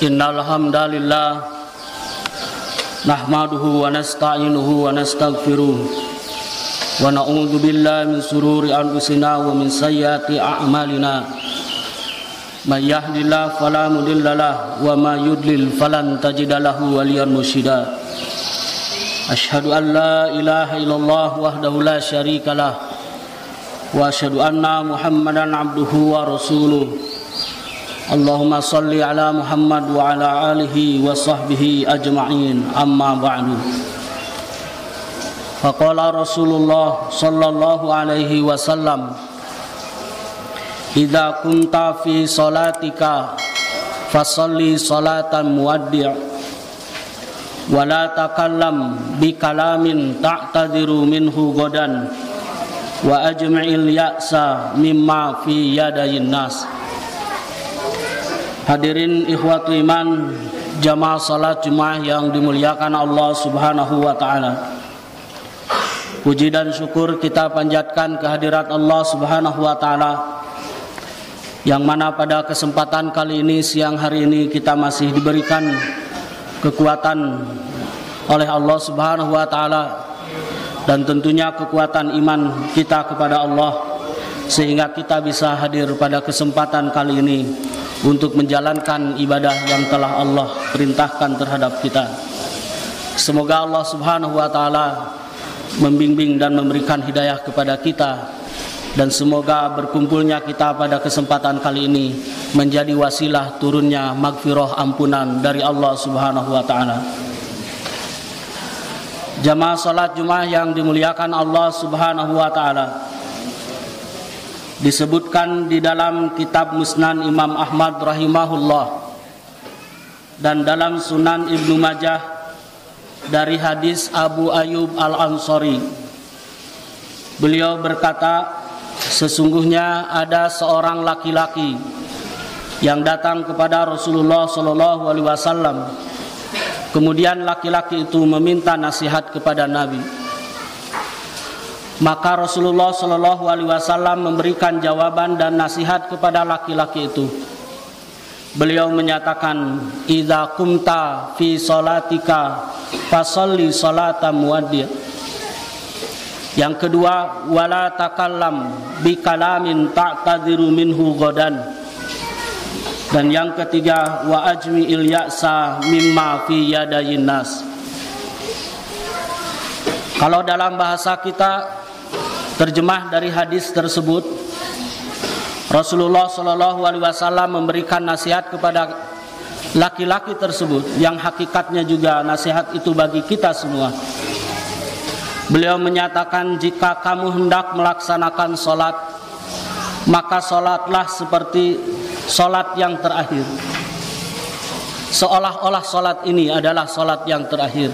Innal hamdalillah nahmaduhu wa nasta'inuhu wa nastaghfiruh wa na'udzu billahi min shururi anfusina wa min sayyiati a'malina. May yahdihillahu fala mudilla lahu wa may yudlil falan tajida lahu waliyan mursyida. Asyhadu an la ilaha illallah wahdahu la syarika lah wa asyhadu anna Muhammadan abduhu wa rasuluh. Allahumma salli ala Muhammad wa ala alihi wa sahbihi ajma'in, amma ba'du. Faqala Rasulullah sallallahu alaihi wasallam, idza kunta fi salatika fasalli salatan muwaddi' wa la takallam bi kalamin ta'tadiru minhu godan wa ajma'il ya'sa mimma fi yadayin nas. Hadirin ikhwatu iman, jamaah salat Jumat yang dimuliakan Allah Subhanahu wa taala. Puji dan syukur kita panjatkan kehadirat Allah Subhanahu wa taala, yang mana pada kesempatan kali ini, siang hari ini, kita masih diberikan kekuatan oleh Allah Subhanahu wa taala, dan tentunya kekuatan iman kita kepada Allah, sehingga kita bisa hadir pada kesempatan kali ini untuk menjalankan ibadah yang telah Allah perintahkan terhadap kita. Semoga Allah Subhanahu wa taala membimbing dan memberikan hidayah kepada kita, dan semoga berkumpulnya kita pada kesempatan kali ini menjadi wasilah turunnya maghfirah, ampunan dari Allah Subhanahu wa taala. Jamaah salat Jumat yang dimuliakan Allah Subhanahu wa taala, disebutkan di dalam kitab Musnad Imam Ahmad rahimahullah dan dalam Sunan Ibnu Majah dari hadis Abu Ayyub Al-Ansari. Beliau berkata, sesungguhnya ada seorang laki-laki yang datang kepada Rasulullah sallallahu alaihi wasallam. Kemudian laki-laki itu meminta nasihat kepada Nabi. Maka Rasulullah sallallahu alaihi wasallam memberikan jawaban dan nasihat kepada laki-laki itu. Beliau menyatakan, idza qumta fi salatika fasalli salata muwaddi'. Yang kedua, wala takallam bi kalamin ta'tadiru minhu godan. Dan yang ketiga, wa ajmi'il ya'sa mimma fi yadayin nas. Kalau dalam bahasa kita, terjemah dari hadis tersebut, Rasulullah Shallallahu Alaihi Wasallam memberikan nasihat kepada laki-laki tersebut, yang hakikatnya juga nasihat itu bagi kita semua. Beliau menyatakan, jika kamu hendak melaksanakan sholat, maka sholatlah seperti sholat yang terakhir, seolah-olah sholat ini adalah sholat yang terakhir,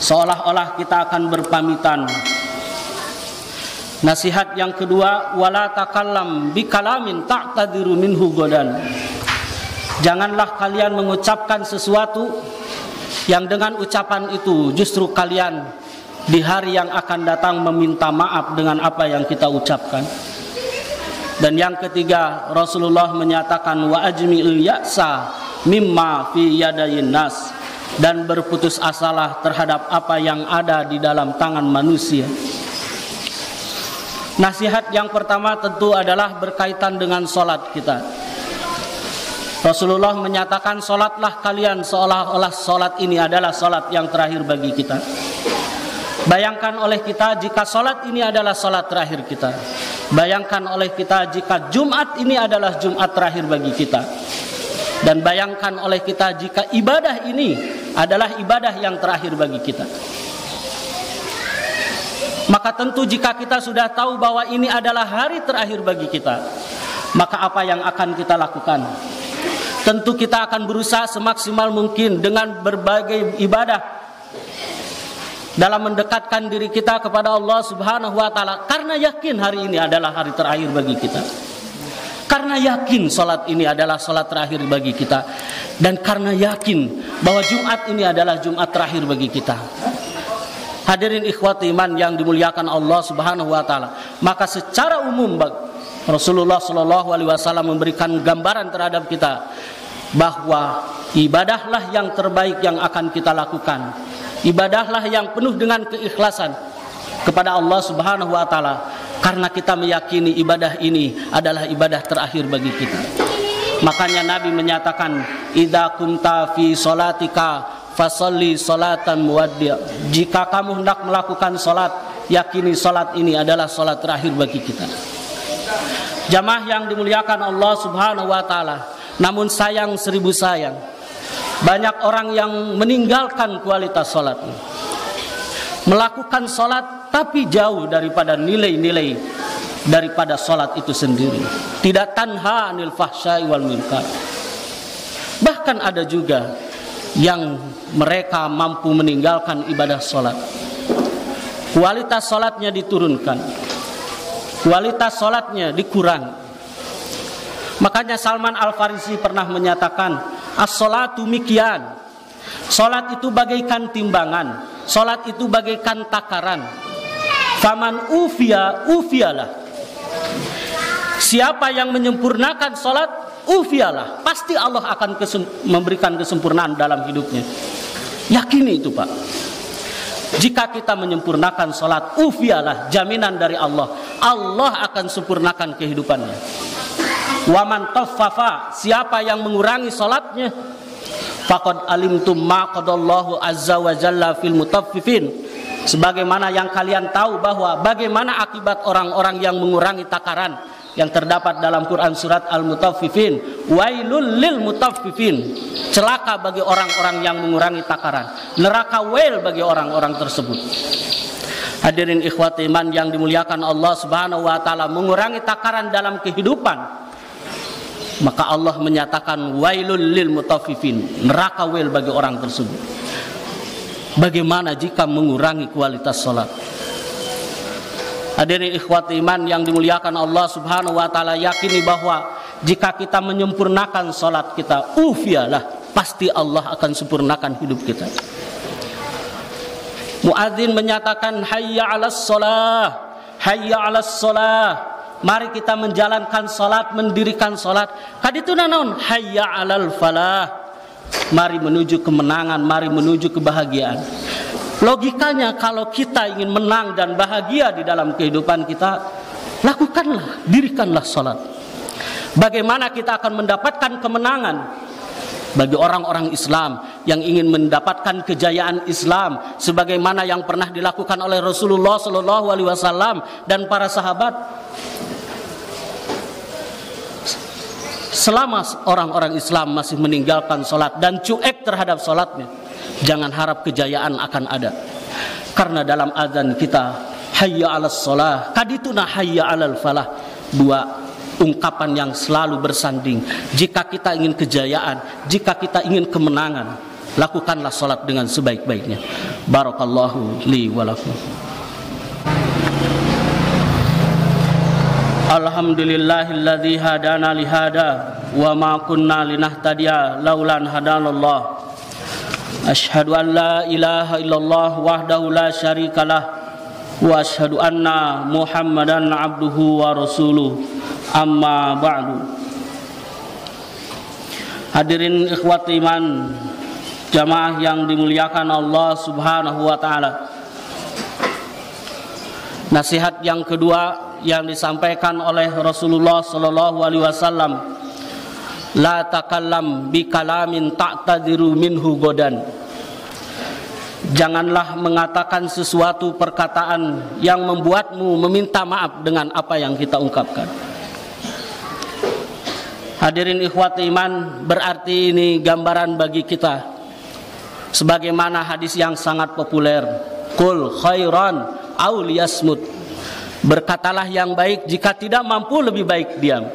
seolah-olah kita akan berpamitan. Nasihat yang kedua, wala takallam bi kalamin ta'tadiru minhu godan. Janganlah kalian mengucapkan sesuatu yang dengan ucapan itu justru kalian di hari yang akan datang meminta maaf dengan apa yang kita ucapkan. Dan yang ketiga, Rasulullah menyatakan, wa ajmi'il ya'sa mimma fi yadayin nas. Dan berputus asalah terhadap apa yang ada di dalam tangan manusia. Nasihat yang pertama tentu adalah berkaitan dengan sholat kita. Rasulullah menyatakan, sholatlah kalian seolah-olah sholat ini adalah sholat yang terakhir bagi kita. Bayangkan oleh kita jika sholat ini adalah sholat terakhir kita. Bayangkan oleh kita jika Jumat ini adalah Jumat terakhir bagi kita. Dan bayangkan oleh kita jika ibadah ini adalah ibadah yang terakhir bagi kita. Maka tentu jika kita sudah tahu bahwa ini adalah hari terakhir bagi kita, maka apa yang akan kita lakukan? Tentu kita akan berusaha semaksimal mungkin dengan berbagai ibadah dalam mendekatkan diri kita kepada Allah Subhanahu wa taala, karena yakin hari ini adalah hari terakhir bagi kita. Karena yakin salat ini adalah salat terakhir bagi kita, dan karena yakin bahwa Jumat ini adalah Jumat terakhir bagi kita. Hadirin ikhwati iman yang dimuliakan Allah Subhanahu wa taala, maka secara umum Rasulullah sallallahu alaihi wasallam memberikan gambaran terhadap kita bahwa ibadahlah yang terbaik yang akan kita lakukan. Ibadahlah yang penuh dengan keikhlasan kepada Allah Subhanahu wa taala, karena kita meyakini ibadah ini adalah ibadah terakhir bagi kita. Makanya Nabi menyatakan, idza kumta fi salatika fasalli salatan muwaddi'. Jika kamu hendak melakukan salat, yakini salat ini adalah salat terakhir bagi kita. Jamaah yang dimuliakan Allah Subhanahu wa taala, namun sayang seribu sayang, banyak orang yang meninggalkan kualitas salatnya. Melakukan salat tapi jauh daripada nilai-nilai daripada salat itu sendiri. Tidak tanha anil fahsya'i wal munkar. Bahkan ada juga yang mereka mampu meninggalkan ibadah salat, kualitas salatnya diturunkan, kualitas salatnya dikurangi. Makanya Salman Al-Farisi pernah menyatakan, as-salatu mikyan. Salat itu bagaikan timbangan, salat itu bagaikan takaran. Faman ufiyalah. Siapa yang menyempurnakan salat, ufiyalah. Pasti Allah akan memberikan kesempurnaan dalam hidupnya. Yakini itu, Pak. Jika kita menyempurnakan salat, ufiyalah, jaminan dari Allah, Allah akan sempurnakan kehidupannya. Waman taffafa, siapa yang mengurangi salatnya, faqad alimtum ma qadallahu azza wa jalla fil mutaffifin. Sebagaimana yang kalian tahu bahwa bagaimana akibat orang-orang yang mengurangi takaran yang terdapat dalam Quran surat Al-Mutaffifin. Wailul lil mutaffifin. Celaka bagi orang-orang yang mengurangi takaran. Neraka wail bagi orang-orang tersebut. Hadirin ikhwati iman yang dimuliakan Allah Subhanahu wa taala, mengurangi takaran dalam kehidupan, maka Allah menyatakan wailul lil mutaffifin, neraka wail bagi orang tersebut. Bagaimana jika mengurangi kualitas salat? Hadirin ikhwati iman yang dimuliakan Allah Subhanahu wa taala, yakini bahwa jika kita menyempurnakan salat kita, ufiyalah, pasti Allah akan sempurnakan hidup kita. Muadzin menyatakan hayya 'alas shalah, hayya 'alas shalah. Mari kita menjalankan salat, mendirikan salat. Kadituna naon? Hayya 'alal falah. Mari menuju kemenangan, mari menuju kebahagiaan. Logikanya kalau kita ingin menang dan bahagia di dalam kehidupan kita, lakukanlah, dirikanlah salat. Bagaimana kita akan mendapatkan kemenangan? Bagi orang-orang Islam yang ingin mendapatkan kejayaan Islam sebagaimana yang pernah dilakukan oleh Rasulullah SAW dan para sahabat, selama orang-orang Islam masih meninggalkan salat dan cuek terhadap salatnya, jangan harap kejayaan akan ada. Karena dalam azan kita, hayya 'alas shalah, kadituna hayya 'alal falah. Dua ungkapan yang selalu bersanding. Jika kita ingin kejayaan, jika kita ingin kemenangan, lakukanlah salat dengan sebaik-baiknya. Barakallahu li wa lakum. Alhamdulillahilladzi hadana li hada wa ma kunna linahtadiya laula an hadanallah. Asyhadu an la ilaha illallah wahdahu la syarikalah wa asyhadu anna Muhammadan abduhu wa rasuluh. Amma ba'du. Hadirin ikhwati iman, jamaah yang dimuliakan Allah Subhanahu wa taala. Nasihat yang kedua yang disampaikan oleh Rasulullah sallallahu alaihi wasallam, la takallam bi kalamin ta'tadiru minhu godan. Janganlah mengatakan sesuatu perkataan yang membuatmu meminta maaf dengan apa yang kita ungkapkan. Hadirin ikhwati iman, berarti ini gambaran bagi kita sebagaimana hadis yang sangat populer, qul khairan aw liyasmut. Berkatalah yang baik, jika tidak mampu lebih baik diam.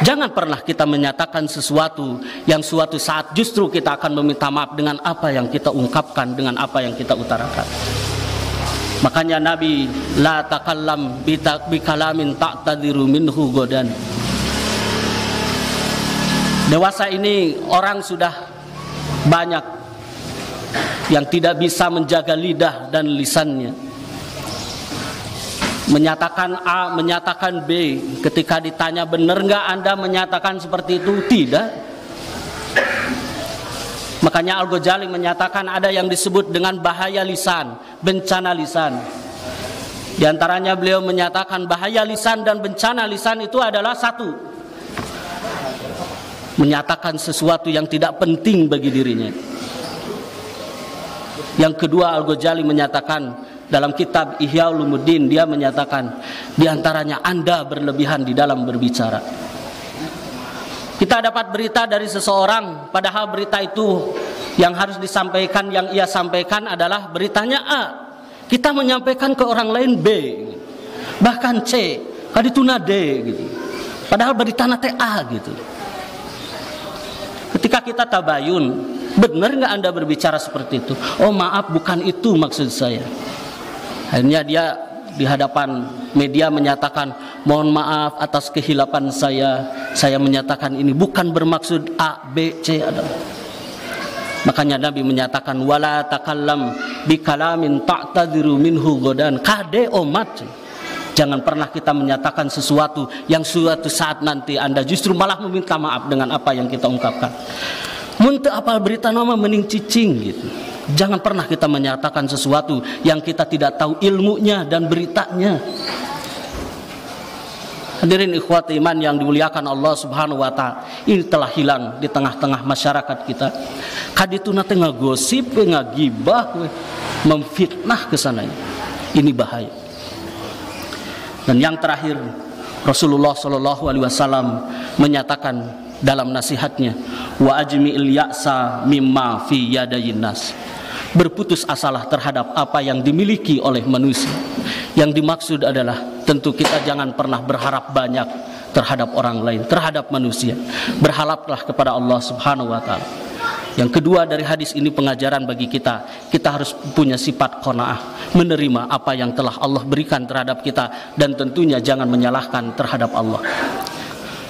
Jangan pernah kita menyatakan sesuatu yang suatu saat justru kita akan meminta maaf dengan apa yang kita ungkapkan, dengan apa yang kita utarakan. Makanya Nabi, la takallam bi kalamin ta'tadiru minhu godan. Dewasa ini orang sudah banyak yang tidak bisa menjaga lidah dan lisannya. menyatakan A, menyatakan B. Ketika ditanya benar nggak Anda menyatakan seperti itu? Tidak. Makanya Al-Ghazali menyatakan ada yang disebut dengan bahaya lisan, bencana lisan. Di antaranya beliau menyatakan bahaya lisan dan bencana lisan itu adalah satu, menyatakan sesuatu yang tidak penting bagi dirinya. Yang kedua, Al-Ghazali menyatakan dalam kitab Ihya Ulumuddin, dia menyatakan di antaranya Anda berlebihan di dalam berbicara. Kita dapat berita dari seseorang, padahal berita itu yang harus disampaikan, yang ia sampaikan adalah beritanya A. Kita menyampaikan ke orang lain B, bahkan C, kadituna D gitu. Padahal beritanya A gitu. Ketika kita tabayun, benar nggak Anda berbicara seperti itu? Oh maaf, bukan itu maksud saya. Akhirnya dia di hadapan media menyatakan, mohon maaf atas kehilapan saya menyatakan ini bukan bermaksud A, B, C adalah. Makanya Nabi menyatakan, wala takallam bikalamin ta'tadiru minhu godan. Kade omat. Jangan pernah kita menyatakan sesuatu yang suatu saat nanti Anda justru malah meminta maaf dengan apa yang kita ungkapkan. Muntah apal berita nama mening cicing gitu. Jangan pernah kita menyatakan sesuatu yang kita tidak tahu ilmunya dan beritanya. Hadirin ikhwati iman yang dimuliakan Allah Subhanahu wa taala, ini telah hilang di tengah-tengah masyarakat kita. Kadituna tengah gosip, ngagibah, memfitnah ke sana. Ini bahaya. Dan yang terakhir, Rasulullah sallallahu alaihi wasallam menyatakan dalam nasihatnya, wa ajmi'il ya'sa mimma fi yadayin nas. Berputus asalah terhadap apa yang dimiliki oleh manusia. Yang dimaksud adalah tentu kita jangan pernah berharap banyak terhadap orang lain, terhadap manusia. Berharaplah kepada Allah Subhanahu wa taala. Yang kedua dari hadis ini pengajaran bagi kita, kita harus punya sifat qanaah, menerima apa yang telah Allah berikan terhadap kita, dan tentunya jangan menyalahkan terhadap Allah.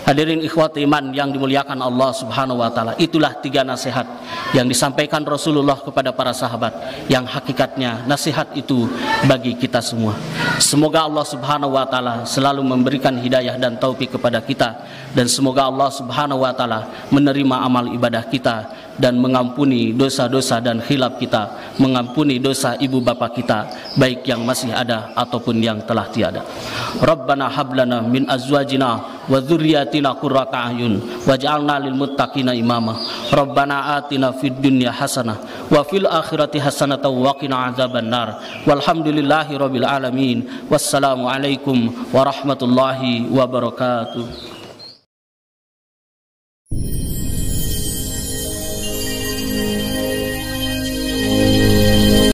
Hadirin ikhwati iman yang dimuliakan Allah Subhanahu wa taala, itulah 3 nasihat yang disampaikan Rasulullah kepada para sahabat, yang hakikatnya nasihat itu bagi kita semua. Semoga Allah Subhanahu wa taala selalu memberikan hidayah dan taufik kepada kita, dan semoga Allah Subhanahu wa taala menerima amal ibadah kita dan mengampuni dosa-dosa dan khilaf kita, mengampuni dosa ibu bapa kita, baik yang masih ada ataupun yang telah tiada. Rabbana hablana min azwajina wa dzurriyyatina qurrata a'yun waj'alna lil muttaqina imama. Rabbana atina fid dunya hasanah wa fil akhirati hasanah wa qina adzabannar. Walhamdulillahi rabbil alamin. Wassalamu alaikum warahmatullahi wabarakatuh.